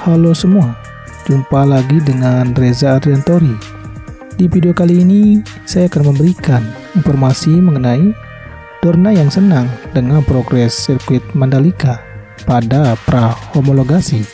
Halo semua, jumpa lagi dengan Reza Ardiantori. Di video kali ini, saya akan memberikan informasi mengenai Dorna yang senang dengan progres sirkuit Mandalika pada pra-homologasi.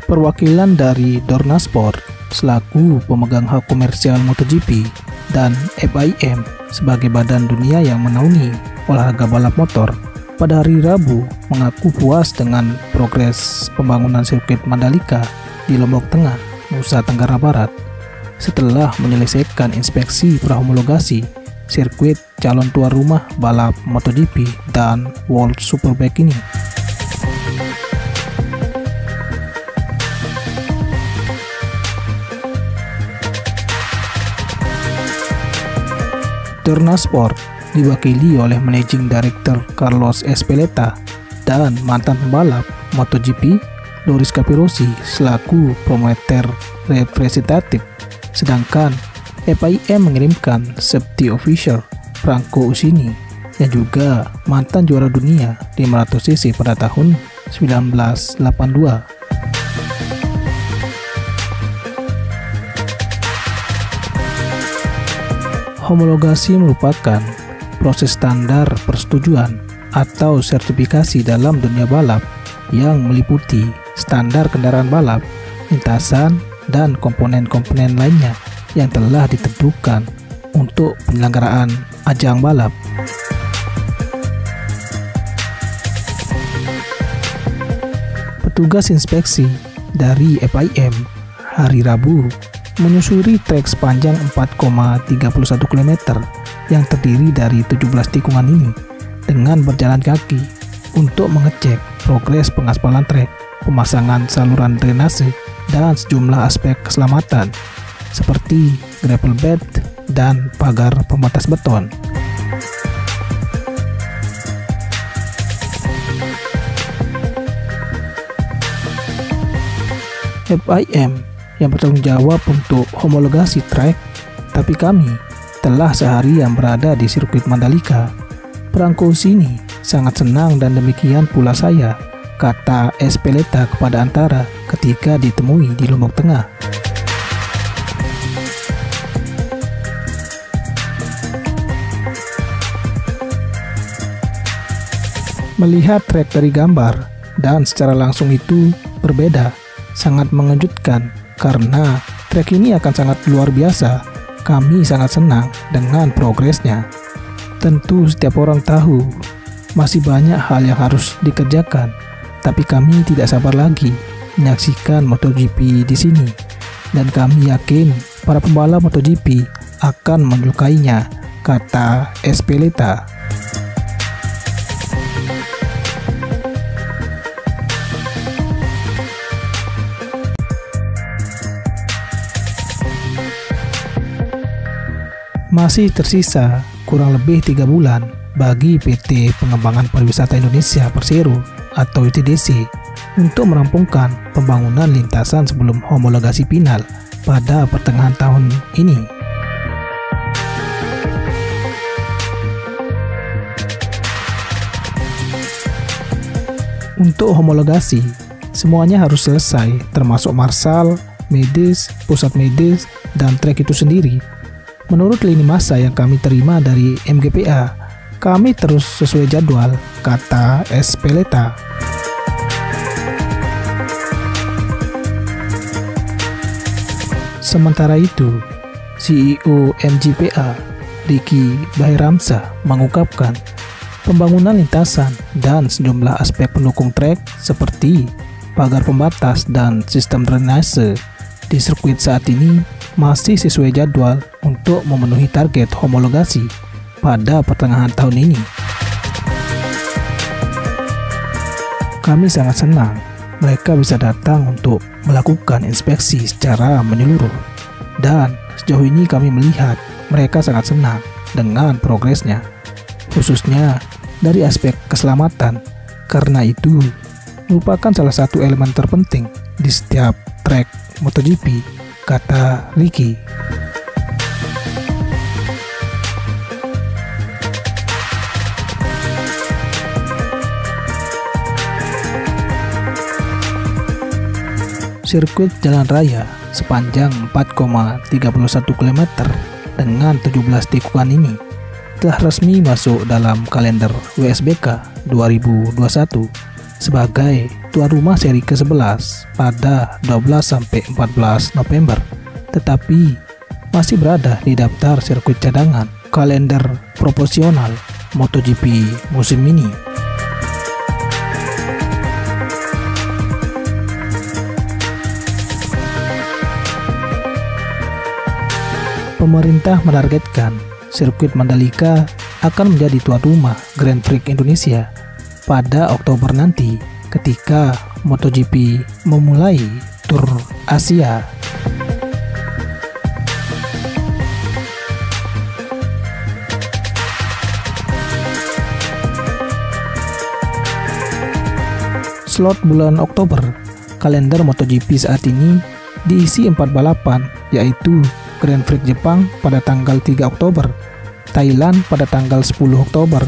Perwakilan dari Dorna Sport selaku pemegang hak komersial MotoGP dan FIM sebagai badan dunia yang menaungi olahraga balap motor pada hari Rabu mengaku puas dengan progres pembangunan sirkuit Mandalika di Lombok Tengah, Nusa Tenggara Barat setelah menyelesaikan inspeksi prahomologasi sirkuit calon tuan rumah balap MotoGP dan World Superbike ini. Dorna Sport diwakili oleh Managing Director Carlos Ezpeleta dan mantan pembalap MotoGP Loris Capirossi selaku promoter representatif, sedangkan FIM mengirimkan safety officer Franco Ucini yang juga mantan juara dunia 500cc pada tahun 1982. Homologasi merupakan proses standar persetujuan atau sertifikasi dalam dunia balap yang meliputi standar kendaraan balap, lintasan, dan komponen-komponen lainnya yang telah ditentukan untuk penyelenggaraan ajang balap. Petugas inspeksi dari FIM hari Rabu menyusuri trek sepanjang 4,31 km yang terdiri dari 17 tikungan ini dengan berjalan kaki untuk mengecek progres pengaspalan trek, pemasangan saluran drainase, dan sejumlah aspek keselamatan seperti gravel bed dan pagar pembatas beton. FIM yang bertanggung jawab untuk homologasi trek, tapi kami telah seharian berada di sirkuit Mandalika. Franco Ucini sangat senang dan demikian pula saya, kata Ezpeleta kepada Antara ketika ditemui di Lombok Tengah. Melihat trek dari gambar dan secara langsung itu berbeda, sangat mengejutkan. Karena trek ini akan sangat luar biasa, kami sangat senang dengan progresnya. Tentu setiap orang tahu masih banyak hal yang harus dikerjakan, tapi kami tidak sabar lagi menyaksikan MotoGP di sini, dan kami yakin para pembalap MotoGP akan menyukainya, kata Ezpeleta. Masih tersisa kurang lebih 3 bulan bagi PT Pengembangan Pariwisata Indonesia Persero atau ITDC untuk merampungkan pembangunan lintasan sebelum homologasi final pada pertengahan tahun ini. Untuk homologasi, semuanya harus selesai termasuk marsal, medis, pusat medis, dan trek itu sendiri. Menurut lini masa yang kami terima dari MGPA, kami terus sesuai jadwal, kata Ezpeleta. Sementara itu, CEO MGPA, Ricky Baheramsa, mengungkapkan pembangunan lintasan dan sejumlah aspek pendukung trek seperti pagar pembatas dan sistem drainase di sirkuit saat ini masih sesuai jadwal untuk memenuhi target homologasi pada pertengahan tahun ini. Kami sangat senang mereka bisa datang untuk melakukan inspeksi secara menyeluruh, dan sejauh ini kami melihat mereka sangat senang dengan progresnya, khususnya dari aspek keselamatan, karena itu merupakan salah satu elemen terpenting di setiap trek MotoGP, kata Ricky. sirkuit jalan raya sepanjang 4,31 km dengan 17 tikungan ini telah resmi masuk dalam kalender WSBK 2021 sebagai tuan rumah seri ke-11 pada 12-14 November, tetapi masih berada di daftar sirkuit cadangan kalender proporsional MotoGP musim ini. Pemerintah menargetkan sirkuit Mandalika akan menjadi tuan rumah Grand Prix Indonesia pada Oktober nanti ketika MotoGP memulai Tour Asia. Slot bulan Oktober, kalender MotoGP saat ini diisi 4 balapan, yaitu Grand Prix Jepang pada tanggal 3 Oktober, Thailand pada tanggal 10 Oktober,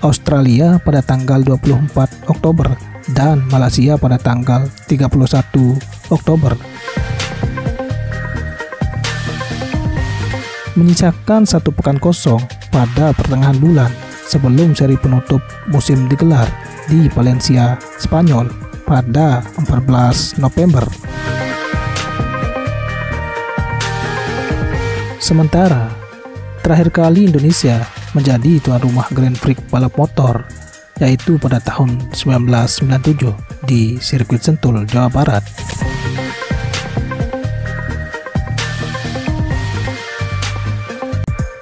Australia pada tanggal 24 Oktober, dan Malaysia pada tanggal 31 Oktober. Menyisakan 1 pekan kosong pada pertengahan bulan sebelum seri penutup musim digelar di Valencia, Spanyol pada 14 November. Sementara, terakhir kali Indonesia menjadi tuan rumah Grand Prix balap motor, yaitu pada tahun 1997 di sirkuit Sentul, Jawa Barat.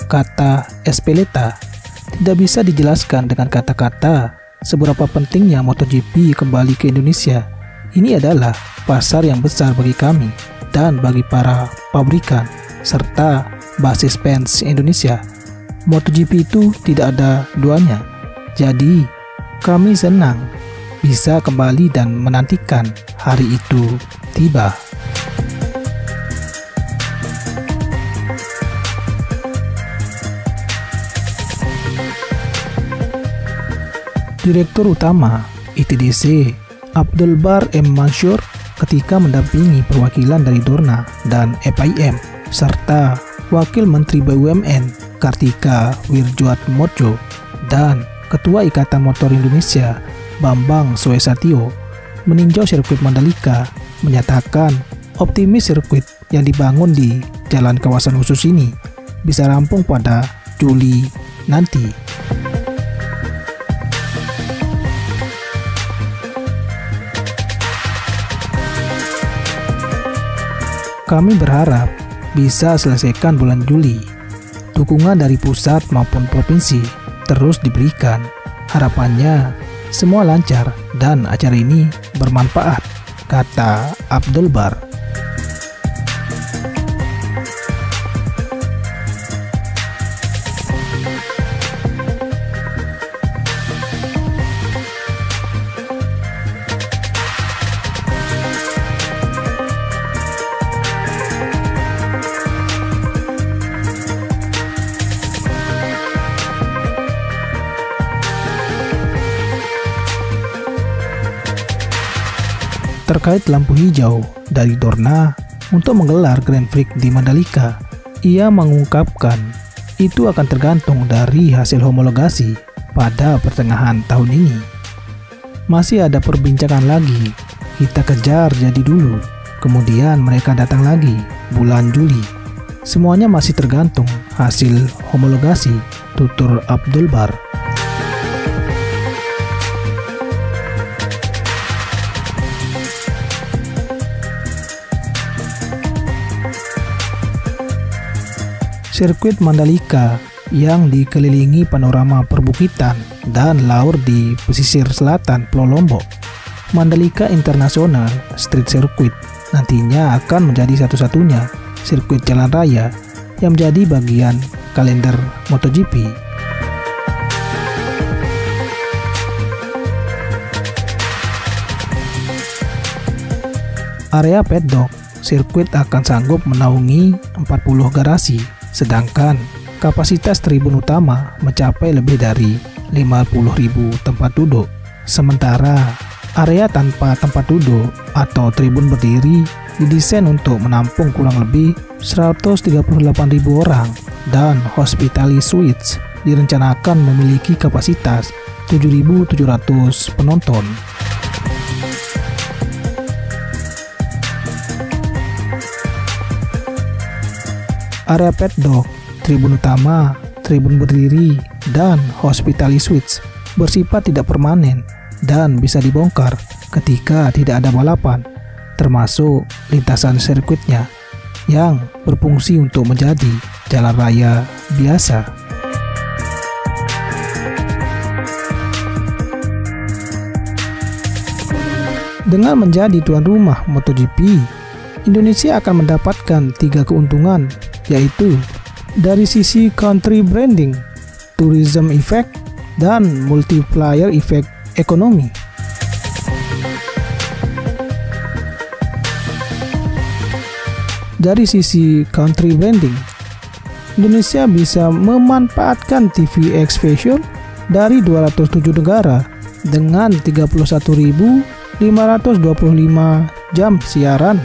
Kata Espeleta tidak bisa dijelaskan dengan kata-kata seberapa pentingnya MotoGP kembali ke Indonesia. Ini adalah pasar yang besar bagi kami dan bagi para pabrikan serta basis fans Indonesia. MotoGP itu tidak ada duanya. Jadi, kami senang bisa kembali dan menantikan hari itu tiba. Direktur Utama ITDC Abdul Bar M. Mansur ketika mendampingi perwakilan dari Dorna dan FIM serta Wakil Menteri BUMN Kartika Wirjoatmojo dan Ketua Ikatan Motor Indonesia Bambang Suesatio meninjau sirkuit Mandalika, menyatakan optimis sirkuit yang dibangun di jalan kawasan khusus ini bisa rampung pada Juli nanti. Kami berharap bisa selesaikan bulan Juli. Dukungan dari pusat maupun provinsi terus diberikan. Harapannya semua lancar dan acara ini bermanfaat, kata Abdul Bar. Terkait lampu hijau dari Dorna untuk menggelar Grand Prix di Mandalika, ia mengungkapkan itu akan tergantung dari hasil homologasi pada pertengahan tahun ini. Masih ada perbincangan lagi, kita kejar jadi dulu, kemudian mereka datang lagi bulan Juli. Semuanya masih tergantung hasil homologasi, tutur Abdul Bar. Sirkuit Mandalika yang dikelilingi panorama perbukitan dan laut di pesisir selatan Pulau Lombok. Mandalika International Street Circuit nantinya akan menjadi satu-satunya sirkuit jalan raya yang menjadi bagian kalender MotoGP. Area paddock sirkuit akan sanggup menaungi 40 garasi, sedangkan kapasitas tribun utama mencapai lebih dari 50.000 tempat duduk. Sementara area tanpa tempat duduk atau tribun berdiri didesain untuk menampung kurang lebih 138.000 orang dan Hospitality Suites direncanakan memiliki kapasitas 7.700 penonton. Area paddock, tribun utama, tribun berdiri, dan Hospitality Suites bersifat tidak permanen dan bisa dibongkar ketika tidak ada balapan, termasuk lintasan sirkuitnya yang berfungsi untuk menjadi jalan raya biasa. Dengan menjadi tuan rumah MotoGP, Indonesia akan mendapatkan 3 keuntungan, yaitu dari sisi country branding, tourism effect, dan multiplier effect ekonomi. Dari sisi country branding, Indonesia bisa memanfaatkan TV exposure dari 207 negara dengan 31.525 jam siaran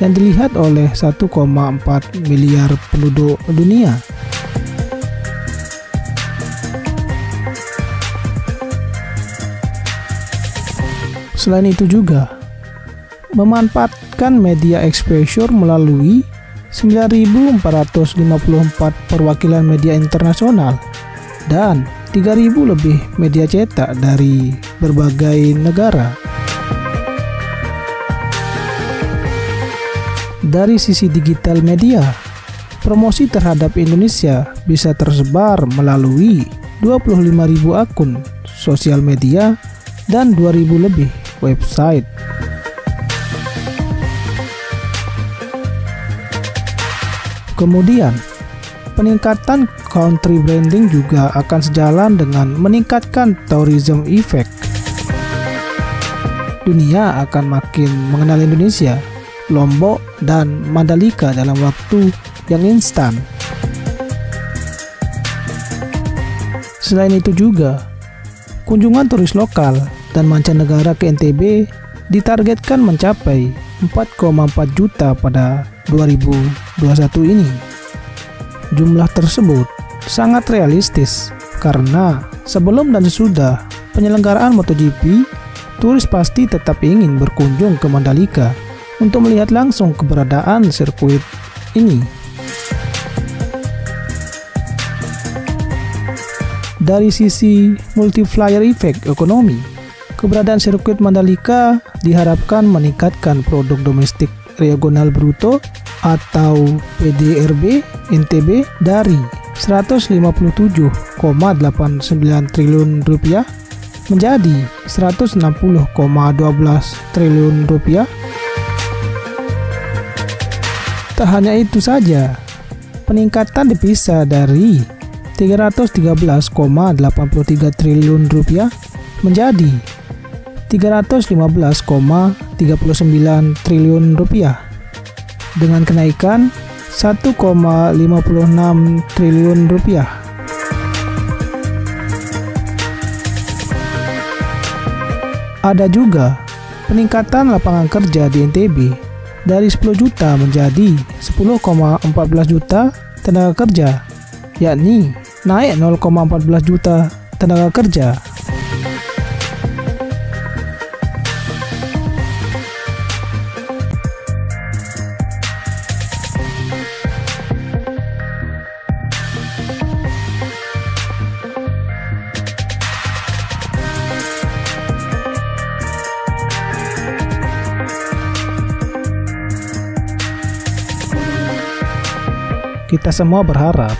yang dilihat oleh 1,4 miliar penduduk dunia. Selain itu juga, memanfaatkan media exposure melalui 9.454 perwakilan media internasional dan 3.000 lebih media cetak dari berbagai negara. Dari sisi digital media, promosi terhadap Indonesia bisa tersebar melalui 25.000 akun sosial media dan 2.000 lebih website. Kemudian, peningkatan country branding juga akan sejalan dengan meningkatkan tourism effect. Dunia akan makin mengenal Indonesia, Lombok, dan Mandalika dalam waktu yang instan. Selain itu juga, kunjungan turis lokal dan mancanegara ke NTB ditargetkan mencapai 4,4 juta pada 2021 ini. Jumlah tersebut sangat realistis karena sebelum dan sesudah penyelenggaraan MotoGP, turis pasti tetap ingin berkunjung ke Mandalika untuk melihat langsung keberadaan sirkuit ini. Dari sisi multiplier effect ekonomi, keberadaan sirkuit Mandalika diharapkan meningkatkan produk domestik regional bruto atau PDRB NTB dari 157,89 triliun rupiah menjadi 160,12 triliun rupiah. Tak hanya itu saja, peningkatan dipisah dari 313,83 triliun rupiah menjadi 315,39 triliun rupiah dengan kenaikan 1,56 triliun rupiah. Ada juga peningkatan lapangan kerja di NTB dari 10 juta menjadi 10,14 juta tenaga kerja, yakni naik 0,14 juta tenaga kerja. Kita semua berharap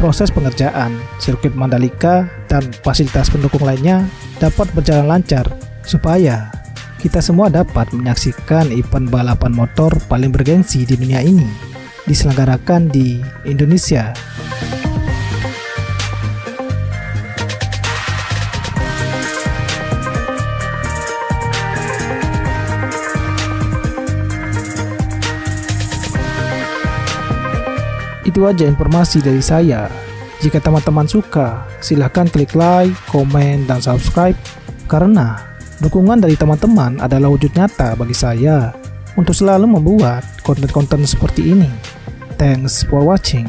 proses pengerjaan sirkuit Mandalika dan fasilitas pendukung lainnya dapat berjalan lancar supaya kita semua dapat menyaksikan event balapan motor paling bergengsi di dunia ini diselenggarakan di Indonesia. Itu aja informasi dari saya. Jika teman-teman suka, silahkan klik like, komen, dan subscribe karena dukungan dari teman-teman adalah wujud nyata bagi saya untuk selalu membuat konten-konten seperti ini. Thanks for watching.